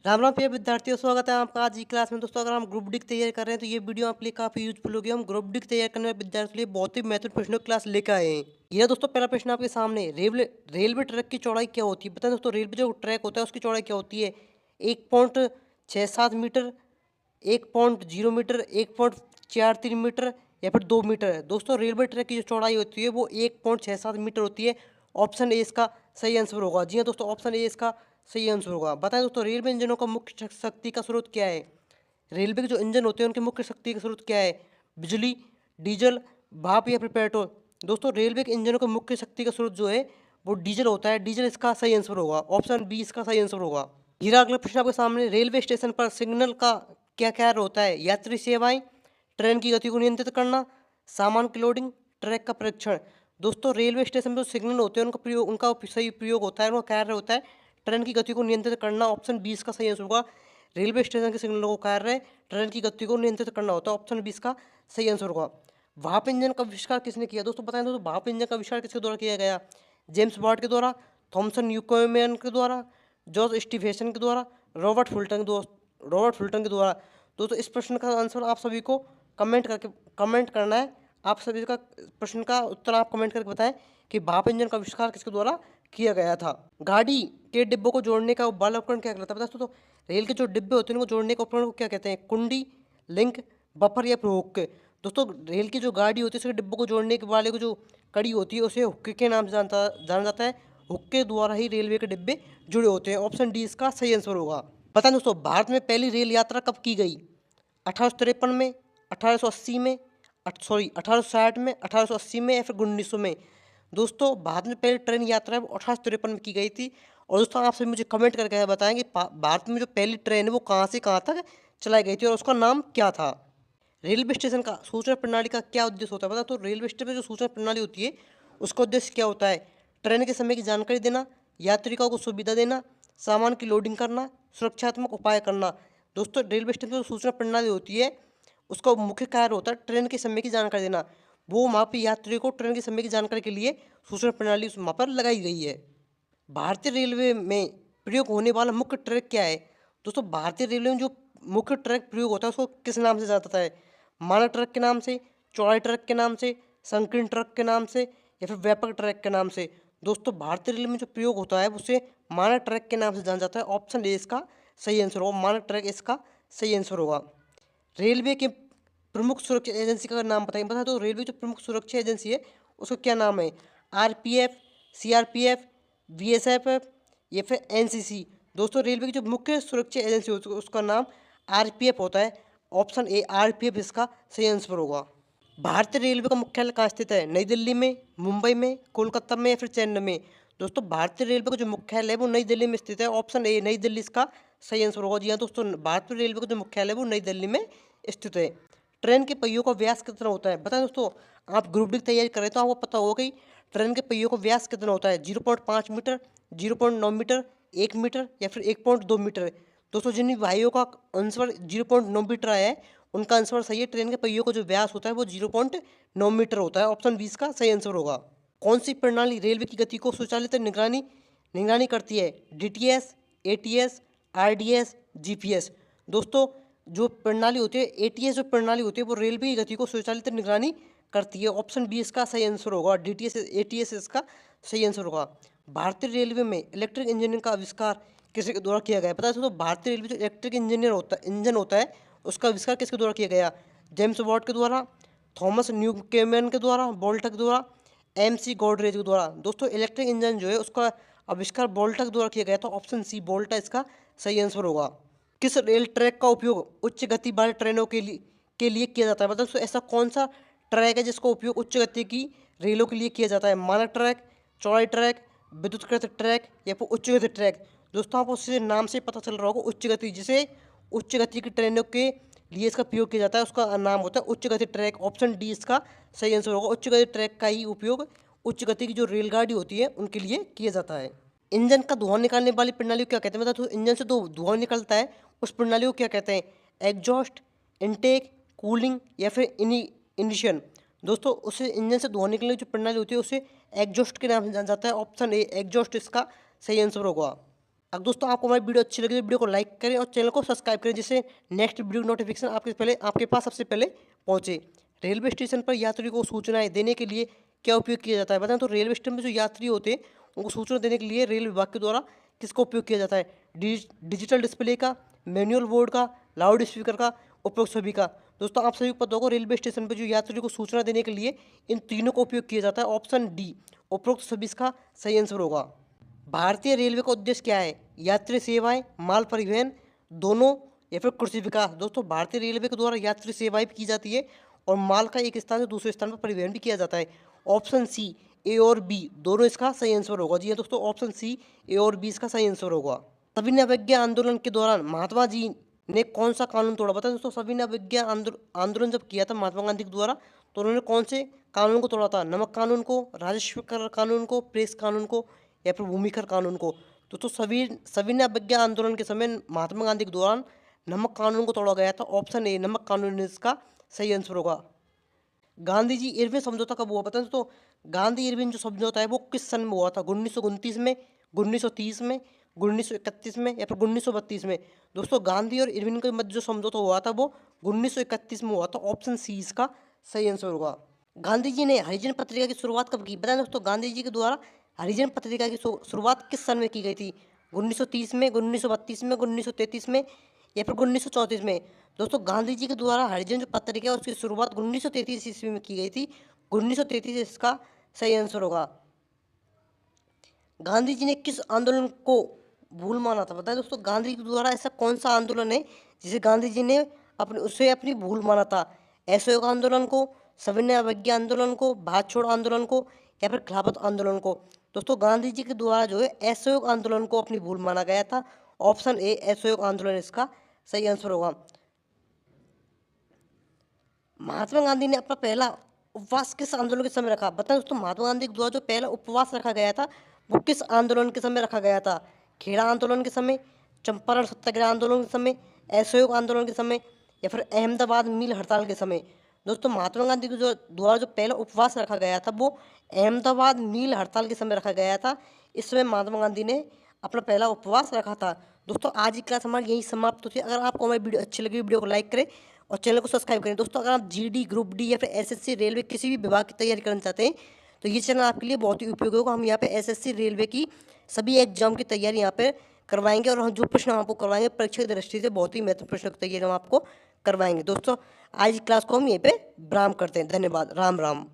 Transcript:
राम राम प्रिय विद्यार्थियों, स्वागत है आपका आज की क्लास में। दोस्तों, अगर हम ग्रुप डी की तैयारी कर रहे हैं तो ये वीडियो आपके लिए काफी यूजफुल होगी। हम ग्रुप डी की तैयारी करने वाले विद्यार्थियों के लिए बहुत ही महत्वपूर्ण प्रश्नों की क्लास लेकर आए हैं। ये दोस्तों पहला प्रश्न आपके सामने, रेलवे रेलवे ट्रैक की चौड़ाई क्या होती है? बताएं दोस्तों, रेलवे जो ट्रैक होता है उसकी चौड़ाई क्या होती है? 1.67 मीटर, 1.0 मीटर, 1.43 मीटर या फिर 2 मीटर है। दोस्तों, रेलवे ट्रैक की जो चौड़ाई होती है वो 1.67 मीटर होती है। ऑप्शन ए इसका सही आंसर होगा। जी हाँ दोस्तों, ऑप्शन ए इसका सही आंसर होगा। बताएं दोस्तों, रेलवे इंजनों का मुख्य शक्ति का स्रोत क्या है? रेलवे के जो इंजन होते हैं उनके मुख्य शक्ति का स्रोत क्या है? बिजली, डीजल, भाप या फिर पेट्रोल? दोस्तों, रेलवे के इंजनों का मुख्य शक्ति का स्रोत जो है वो डीजल होता है। डीजल इसका सही आंसर होगा। ऑप्शन बी इसका सही आंसर होगा। हीरा अगला प्रश्न आपके सामने, रेलवे स्टेशन पर सिग्नल का क्या कार्य होता है? यात्री सेवाएं, ट्रेन की गति को नियंत्रित करना, सामान की लोडिंग, ट्रैक का परीक्षण? दोस्तों, रेलवे स्टेशन पर जो सिग्नल होते हैं उनका सही प्रयोग होता है, उनका कार्य होता है ट्रेन की गति को नियंत्रित करना। ऑप्शन 20 का सही आंसर होगा। रेलवे स्टेशन के सिग्नलों का कार्य ट्रेन की गति को नियंत्रित करना होता है। ऑप्शन 20 का सही आंसर होगा। भाप इंजन का आविष्कार किसने किया? दोस्तों बताएं दोस्तों, भाप इंजन का आविष्कार किसके द्वारा किया गया? जेम्स वाट के द्वारा, थॉमसन न्यूकोमेन के द्वारा, जॉर्ज स्टीफेसन के द्वारा, रॉबर्ट फुल्टन के द्वारा? दोस्तों, इस प्रश्न का आंसर आप सभी को कमेंट करना है। आप सभी का प्रश्न का उत्तर आप कमेंट करके बताएं कि भाप इंजन का आविष्कार किसके द्वारा किया गया था। गाड़ी के डिब्बों को जोड़ने का बल उपकरण क्या कहलाता है? तो रेल के जो डिब्बे होते हैं उनको जोड़ने के उपकरण को क्या कहते हैं? कुंडी, लिंक, बफर या फिर हुक? दोस्तों, रेल की जो गाड़ी होती है उसके डिब्बों को जोड़ने के वाले को जो कड़ी होती है उसे हुक के नाम से जाना जाता है। हुक के द्वारा ही रेलवे के डिब्बे जुड़े होते हैं। ऑप्शन डी इसका सही आंसर होगा। पता दोस्तों, भारत में पहली रेल यात्रा कब की गई? 1853 में, 1880 में, 1860 में, 1880 में या फिर 1900 में? दोस्तों, भारत में पहली ट्रेन यात्रा 1853 में की गई थी। और दोस्तों, आपसे मुझे कमेंट करके बताएं कि भारत में जो पहली ट्रेन है वो कहाँ से कहाँ तक चलाई गई थी और उसका नाम क्या था। रेलवे स्टेशन का सूचना प्रणाली का क्या उद्देश्य होता है? पता तो रेलवे स्टेशन में जो सूचना प्रणाली होती है उसका उद्देश्य क्या होता है? ट्रेन के समय की जानकारी देना, यात्रियों को सुविधा देना, सामान की लोडिंग करना, सुरक्षात्मक उपाय करना? दोस्तों, रेलवे स्टेशन पर जो सूचना प्रणाली होती है उसका मुख्य कार्य होता है ट्रेन के समय की जानकारी देना। वो वहाँ पर यात्रियों को ट्रेन के समय की जानकारी के लिए सूचना प्रणाली वहाँ पर लगाई गई है। भारतीय रेलवे में प्रयोग होने वाला मुख्य ट्रैक क्या है? दोस्तों, भारतीय रेलवे में जो मुख्य ट्रैक प्रयोग होता है उसको किस नाम से जाना जाता है? मानक ट्रैक के नाम से, चौड़ाई ट्रैक के नाम से, संकीर्ण ट्रैक के नाम से या फिर व्यापक ट्रैक के नाम से? दोस्तों, भारतीय रेलवे में जो प्रयोग होता है उसे मानक ट्रैक के नाम से जाना जाता है। ऑप्शन ए इसका सही आंसर होगा। मानक ट्रैक इसका सही आंसर होगा। रेलवे के प्रमुख सुरक्षा एजेंसी का नाम बताएंगे। बता दो, रेलवे जो प्रमुख सुरक्षा एजेंसी है उसका क्या नाम है? आरपीएफ, सीआरपीएफ, बीएसएफ या फिर एनसीसी? दोस्तों, रेलवे की जो मुख्य सुरक्षा एजेंसी होती है उसका नाम आरपीएफ होता है। ऑप्शन ए आरपीएफ इसका सही आंसर होगा। भारतीय रेलवे का मुख्यालय कहाँ स्थित है? नई दिल्ली में, मुंबई में, कोलकाता में या फिर चेन्नई में? दोस्तों, भारतीय रेलवे का जो मुख्यालय है वो नई दिल्ली में स्थित है। ऑप्शन ए नई दिल्ली इसका सही आंसर होगा। जी हाँ दोस्तों, भारतीय रेलवे का जो मुख्यालय है वो नई दिल्ली में स्थित है। ट्रेन के पहियों का व्यास कितना होता है? बताएं दोस्तों, आप ग्रुप डी की तैयारी कर रहे हैं तो आपको पता होगा कि ट्रेन के पहियों का व्यास कितना होता है? 0.5 मीटर, 0.9 मीटर, 1 मीटर या फिर 1.2 मीटर? दोस्तों, जिन भाइयों का आंसर 0.9 मीटर आया है उनका आंसर सही है। ट्रेन के पहियों का जो व्यास होता है वो 0.9 मीटर होता है। ऑप्शन 20 का सही आंसर होगा। कौन सी प्रणाली रेलवे की गति को स्वचालित निगरानी निगरानी करती है? DTS, ATS, RDS, GPS? दोस्तों, जो प्रणाली होती है एटीएस जो प्रणाली होती है वो रेलवे की गति को स्वचालित निगरानी करती है। ऑप्शन बी इसका सही आंसर होगा। डीटीएस एटीएस इसका सही आंसर होगा। भारतीय रेलवे में इलेक्ट्रिक इंजीनियरिंग का आविष्कार किसके द्वारा किया गया है? पता है दोस्तों, भारतीय रेलवे जो इलेक्ट्रिक इंजन होता है उसका आविष्कार किसके द्वारा किया गया? जेम्स वाट के द्वारा, थॉमस न्यूकेमन के द्वारा, बोल्ट के द्वारा, एमसी गॉडरेज के द्वारा? दोस्तों, इलेक्ट्रिक इंजन जो है उसका आविष्कार बोल्ट के द्वारा किया गया था। ऑप्शन सी बोल्ट इसका सही आंसर होगा। किस रेल ट्रैक का उपयोग उच्च गति वाले ट्रेनों के लिए किया जाता है? मतलब दोस्तों, ऐसा कौन सा ट्रैक है जिसका उपयोग उच्च गति की रेलों के लिए किया जाता है? मानक ट्रैक, चौड़ाई ट्रैक, विद्युतीकृत ट्रैक या फिर उच्च गति ट्रैक? दोस्तों, आपको उससे नाम से पता चल रहा होगा उच्च गति, जिसे उच्च गति की ट्रेनों के लिए इसका प्रयोग किया जाता है उसका नाम होता है उच्च गति ट्रैक। ऑप्शन डी इसका सही आंसर होगा। उच्च गति ट्रैक का ही उपयोग उच्च गति की जो रेलगाड़ी होती है उनके लिए किया जाता है। इंजन का धुआं निकालने वाली प्रणाली को क्या कहते हैं? मतलब इंजन से तो धुआं निकलता है उस प्रणाली को क्या कहते हैं? एग्जॉस्ट, इनटेक, कूलिंग या फिर इनिशन? दोस्तों, उसे इंजन से धुआं निकलने की जो प्रणाली होती है उसे एग्जॉस्ट के नाम से जाना जाता है। ऑप्शन ए एग्जॉस्ट इसका सही आंसर होगा। अगर दोस्तों आपको हमारी वीडियो अच्छी लगी तो वीडियो को लाइक करें और चैनल को सब्सक्राइब करें, जिससे नेक्स्ट वीडियो नोटिफिकेशन आपके पास सबसे पहले पहुंचे। रेलवे स्टेशन पर यात्री को सूचनाएं देने के लिए क्या उपयोग किया जाता है बताएं। तो रेलवे स्टेशन पर जो यात्री होते हैं उनको सूचना देने के लिए रेल विभाग के द्वारा किसका उपयोग किया जाता है? डिजिटल डिस्प्ले का, मैनुअल बोर्ड का, लाउड स्पीकर का, उपरोक्त सभी का। दोस्तों आप सभी को पता होगा रेलवे स्टेशन पर जो यात्री को सूचना देने के लिए इन तीनों का उपयोग किया जाता है। ऑप्शन डी उपरोक्त सभी इसका सही आंसर होगा। भारतीय रेलवे का उद्देश्य क्या है? यात्री सेवाएं, माल परिवहन, दोनों या फिर कृषि विकास। दोस्तों भारतीय रेलवे के द्वारा यात्री सेवाएं भी की जाती है और माल का एक स्थान से दूसरे स्थान पर परिवहन भी किया जाता है। ऑप्शन सी ए और बी दोनों इसका सही आंसर होगा। जी हाँ दोस्तों, ऑप्शन सी ए और बी इसका सही आंसर होगा। सविनय अवज्ञा आंदोलन के दौरान महात्मा जी ने कौन सा कानून तोड़ा? बताएं दोस्तों, सविनय अवज्ञा आंदोलन जब किया था महात्मा गांधी के द्वारा तो उन्होंने कौन से कानून को तोड़ा था? नमक कानून को, राजस्व कर कानून को, प्रेस कानून को या फिर भूमि कर कानून को। दोस्तों सविनय अवज्ञा आंदोलन के समय महात्मा गांधी के दौरान नमक कानून को तोड़ा गया था। ऑप्शन ए नमक कानून इसका सही आंसर होगा। गांधी जी इरविन समझौता कब हुआ? पता है तो गांधी इरविन जो समझौता है वो किस सन में हुआ था? 1929 में, 1930 में, 1931 में या फिर 1932 में? दोस्तों गांधी और इरविन के मध्य जो समझौता हुआ था वो 1931 में हुआ था। ऑप्शन सी इसका सही आंसर होगा। गांधी जी ने हरिजन पत्रिका की शुरुआत कब की? बताएं दोस्तों, गांधी जी के द्वारा हरिजन पत्रिका की शुरुआत किस सन में की गई थी? 1930 में, 1932 में, 1933 में या फिर 1934 में? दोस्तों गांधी जी के द्वारा हरिजन जो पत्रिका है उसकी शुरुआत 1933 ईस्वी में की गई थी। 1933 इसका सही आंसर होगा। गांधी जी ने किस आंदोलन को भूल माना था? बताएं दोस्तों, गांधी जी के द्वारा ऐसा कौन सा आंदोलन है जिसे गांधी जी ने अपनी भूल माना था? असहयोग आंदोलन को, सविनय अवज्ञा आंदोलन को, भारत छोड़ो आंदोलन को या फिर खिलाफत आंदोलन को? दोस्तों गांधी जी के द्वारा जो है असहयोग आंदोलन को अपनी भूल माना गया था। ऑप्शन ए असहयोग आंदोलन इसका सही आंसर होगा। महात्मा गांधी ने अपना पहला उपवास किस आंदोलन के समय रखा? बताएं दोस्तों, महात्मा गांधी के द्वारा जो पहला उपवास रखा गया था वो किस आंदोलन के समय रखा गया था? खेड़ा आंदोलन के समय, चंपारण सत्याग्रह आंदोलन के समय, असहयोग आंदोलन के समय या फिर अहमदाबाद मिल हड़ताल के समय? दोस्तों महात्मा गांधी के द्वारा जो पहला उपवास रखा गया था वो अहमदाबाद मिल हड़ताल के समय रखा गया था। इस समय महात्मा गांधी ने अपना पहला उपवास रखा था। दोस्तों आज की क्लास हमारी यही समाप्त होती है। अगर आपको हमारी वीडियो अच्छी लगी वीडियो को लाइक करें और चैनल को सब्सक्राइब करें। दोस्तों अगर आप जीडी, ग्रुप डी या फिर एसएससी, रेलवे किसी भी विभाग की तैयारी करना चाहते हैं तो ये चैनल आपके लिए बहुत ही उपयोगी होगा। हम यहाँ पे एसएससी, रेलवे की सभी एग्जाम की तैयारी यहाँ पे करवाएंगे और हम जो प्रश्न आपको करवाएंगे परीक्षा की दृष्टि से बहुत ही महत्वपूर्ण प्रश्न की तैयारी हम आपको करवाएंगे। दोस्तों आज की क्लास को हम यहीं पे विराम करते हैं। धन्यवाद। राम राम।